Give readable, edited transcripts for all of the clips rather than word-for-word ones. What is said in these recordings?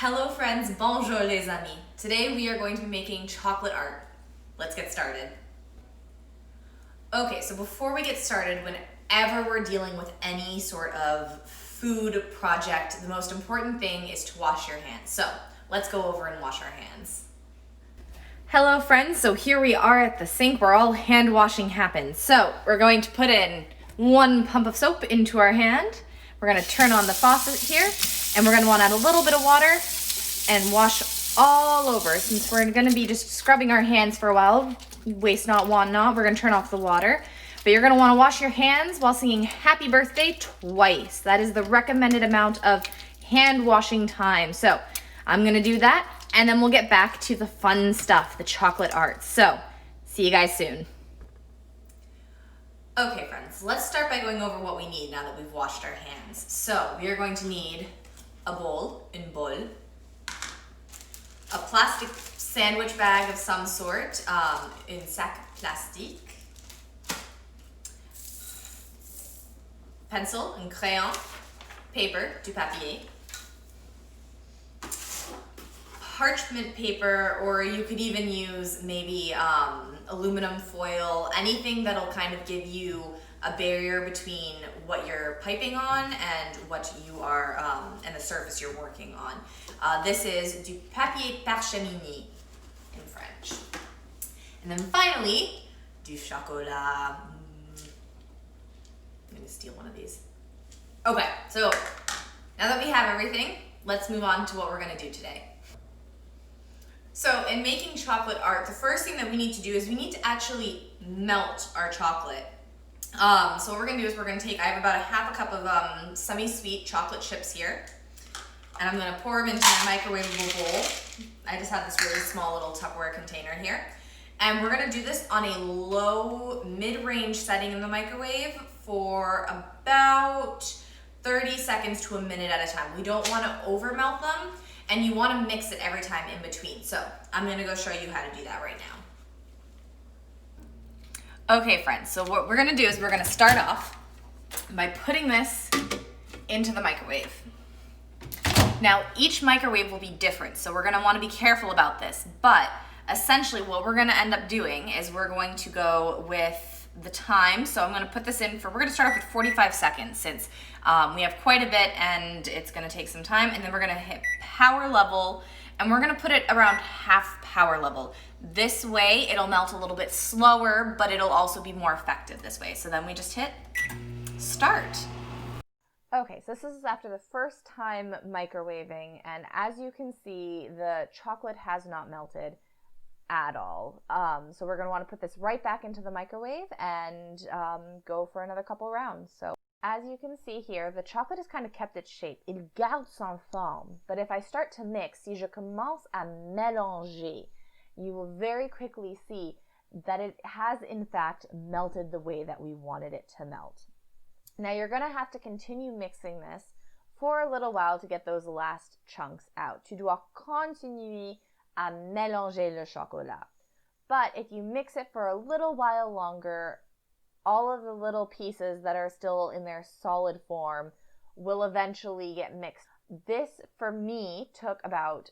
Hello friends, bonjour les amis. Today we are going to be making chocolate art. Let's get started. Okay, so before we get started, whenever we're dealing with any sort of food project, the most important thing is to wash your hands. So let's go over and wash our hands. Hello friends, so here we are at the sink where all hand washing happens. So we're going to put in 1 pump of soap into our hand. We're gonna turn on the faucet here, and we're gonna wanna add a little bit of water and wash all over. Since we're gonna be just scrubbing our hands for a while, waste not, want not, we're gonna turn off the water. But you're gonna wanna wash your hands while singing happy birthday twice. That is the recommended amount of hand washing time. So I'm gonna do that, and then we'll get back to the fun stuff, the chocolate art. So see you guys soon. Okay friends, let's start by going over what we need now that we've washed our hands. So we are going to need a bowl, une bol, a plastic sandwich bag of some sort, une sac plastique, pencil, un crayon, paper, du papier, parchment paper, or you could even use maybe aluminum foil, anything that'll kind of give you a barrier between what you're piping on and what you are, and the surface you're working on. This is du papier parcheminée in French. And then finally, du chocolat. I'm gonna steal one of these. Okay, so now that we have everything, let's move on to what we're gonna do today. So in making chocolate art, the first thing that we need to do is we need to actually melt our chocolate. So what we're gonna do is we're gonna take, I have about a half a cup of semi-sweet chocolate chips here, and I'm gonna pour them into my microwavable bowl. I just have this really small little Tupperware container here. And we're gonna do this on a low, mid-range setting in the microwave for about 30 seconds to a minute at a time. We don't wanna over melt them, and you wanna mix it every time in between. So I'm gonna go show you how to do that right now. Okay friends, so what we're gonna do is we're gonna start off by putting this into the microwave. Now each microwave will be different, so we're gonna wanna be careful about this, but essentially what we're gonna end up doing is we're going to go with the time. So I'm gonna put this in for, we're gonna start off with 45 seconds since we have quite a bit and it's gonna take some time, and then we're gonna hit power level and we're gonna put it around half power level. This way it'll melt a little bit slower, but it'll also be more effective this way. So then we just hit start. Okay, so this is after the first time microwaving, and as you can see, the chocolate has not melted at all. So we're gonna wanna put this right back into the microwave and go for another couple rounds. So as you can see here, the chocolate has kind of kept its shape. Il garde son forme. But if I start to mix, si je commence à mélanger, you will very quickly see that it has in fact melted the way that we wanted it to melt. Now you're gonna have to continue mixing this for a little while to get those last chunks out. Tu dois continuer à mélanger le chocolat. But if you mix it for a little while longer, all of the little pieces that are still in their solid form will eventually get mixed. This, for me, took about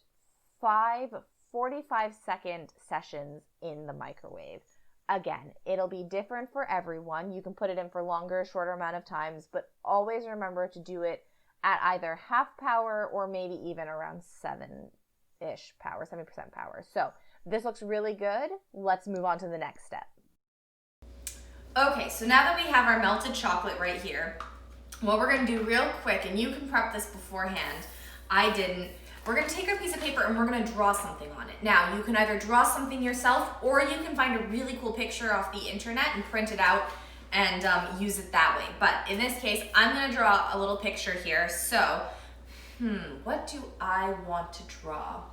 5 45-second sessions in the microwave. Again, it'll be different for everyone. You can put it in for longer, shorter amount of times, but always remember to do it at either half power or maybe even around 7-ish power, 70% power. So this looks really good. Let's move on to the next step. Okay, so now that we have our melted chocolate right here, what we're gonna do real quick, and you can prep this beforehand, I didn't, we're gonna take our piece of paper and we're gonna draw something on it. Now, you can either draw something yourself or you can find a really cool picture off the internet and print it out and use it that way. But in this case, I'm gonna draw a little picture here. So, what do I want to draw?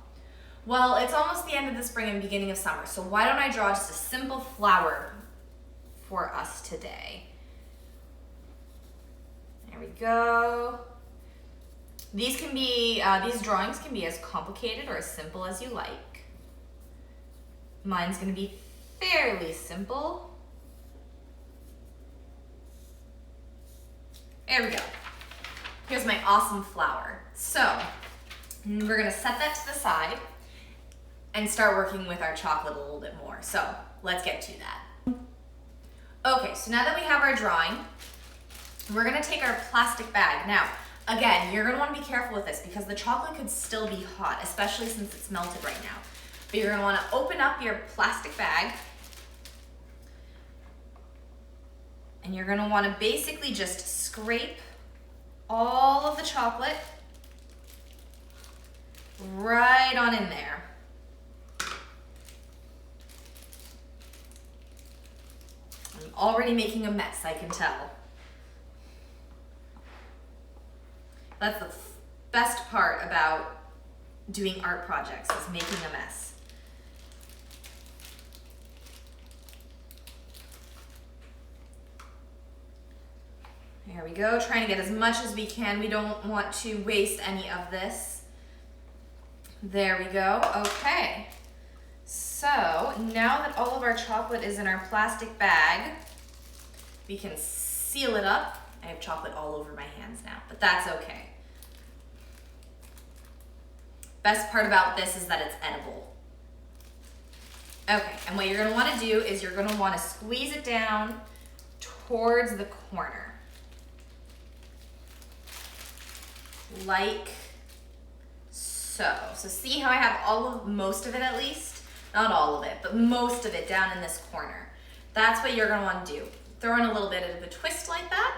Well, it's almost the end of the spring and beginning of summer, so why don't I draw just a simple flower for us today? There we go. These can be, these drawings can be as complicated or as simple as you like. Mine's gonna be fairly simple. There we go. Here's my awesome flower. So And we're gonna set that to the side and start working with our chocolate a little bit more. So let's get to that. Okay, so now that we have our drawing, we're gonna take our plastic bag. Now, again, you're gonna wanna be careful with this because the chocolate could still be hot, especially since it's melted right now. But you're gonna wanna open up your plastic bag and you're gonna wanna basically just scrape all of the chocolate right on in there. I'm already making a mess, I can tell. That's the best part about doing art projects, is making a mess. There we go, trying to get as much as we can. We don't want to waste any of this. There we go, okay. So now that all of our chocolate is in our plastic bag, we can seal it up. I have chocolate all over my hands now, but that's okay. Best part about this is that it's edible. Okay, and what you're gonna wanna do is you're gonna wanna squeeze it down towards the corner. Like so. So see how I have most of it at least? Not all of it, but most of it down in this corner. That's what you're gonna wanna do. Throw in a little bit of a twist like that,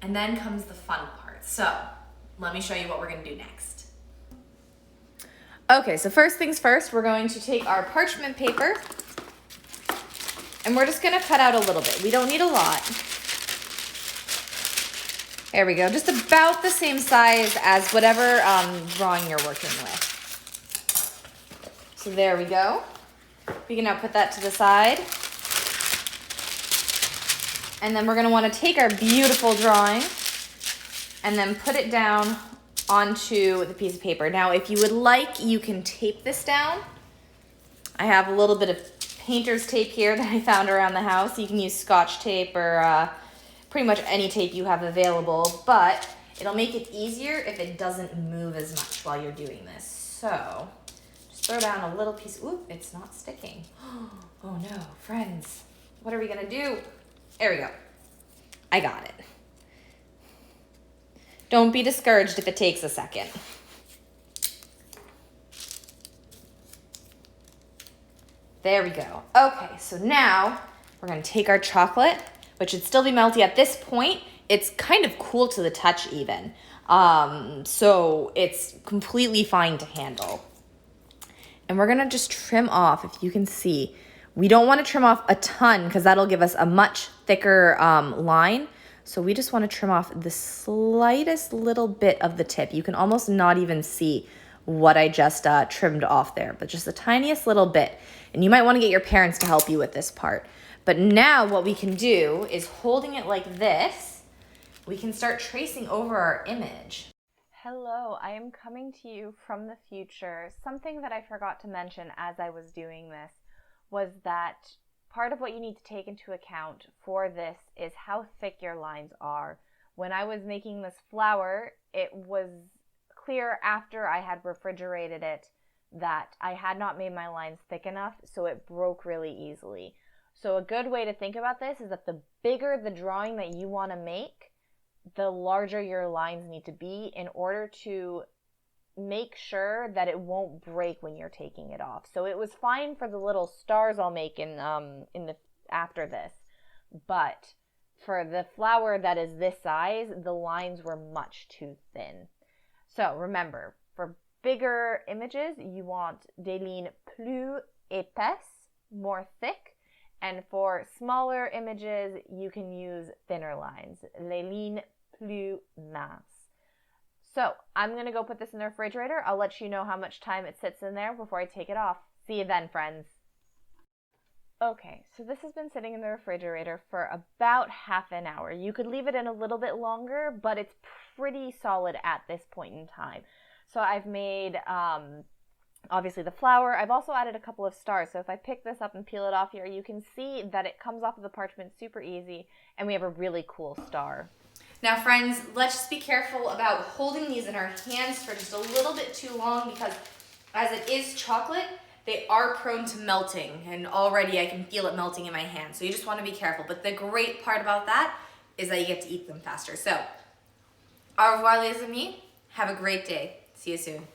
and then comes the fun part. So let me show you what we're gonna do next. Okay, so first things first, we're going to take our parchment paper and we're just gonna cut out a little bit. We don't need a lot. There we go, just about the same size as whatever drawing you're working with. So there we go. We can now put that to the side. And then we're gonna wanna take our beautiful drawing and then put it down onto the piece of paper. Now, if you would like, you can tape this down. I have a little bit of painter's tape here that I found around the house. You can use Scotch tape or pretty much any tape you have available, but it'll make it easier if it doesn't move as much while you're doing this. So just throw down a little piece. Ooh, it's not sticking. Oh no, friends, what are we gonna do? There we go. I got it. Don't be discouraged if it takes a second. There we go. Okay, so now we're gonna take our chocolate, which should still be melty at this point. It's kind of cool to the touch even. So it's completely fine to handle. And we're gonna just trim off, if you can see. We don't wanna trim off a ton because that'll give us a much thicker line. So we just wanna trim off the slightest little bit of the tip. You can almost not even see what I just trimmed off there, but just the tiniest little bit. And you might wanna get your parents to help you with this part. But now what we can do is holding it like this, we can start tracing over our image. Hello, I am coming to you from the future. Something that I forgot to mention as I was doing this was that part of what you need to take into account for this is how thick your lines are. When I was making this flower, it was clear after I had refrigerated it that I had not made my lines thick enough, so it broke really easily. So a good way to think about this is that the bigger the drawing that you want to make, the larger your lines need to be in order to make sure that it won't break when you're taking it off. So it was fine for the little stars I'll make in the after this, but for the flower that is this size, the lines were much too thin. So remember, for bigger images, you want des lignes plus épaisses, more thick, and for smaller images, you can use thinner lines, les lignes plus minces. So I'm going to go put this in the refrigerator. I'll let you know how much time it sits in there before I take it off. See you then, friends. Okay, so this has been sitting in the refrigerator for about half an hour. You could leave it in a little bit longer, but it's pretty solid at this point in time. So I've made, obviously the flower. I've also added a couple of stars. So if I pick this up and peel it off here, you can see that it comes off of the parchment super easy, and we have a really cool star. Now friends, let's just be careful about holding these in our hands for just a little bit too long because as it is chocolate, they are prone to melting, and already I can feel it melting in my hand. So you just want to be careful. But the great part about that is that you get to eat them faster. So, au revoir les amis. Have a great day. See you soon.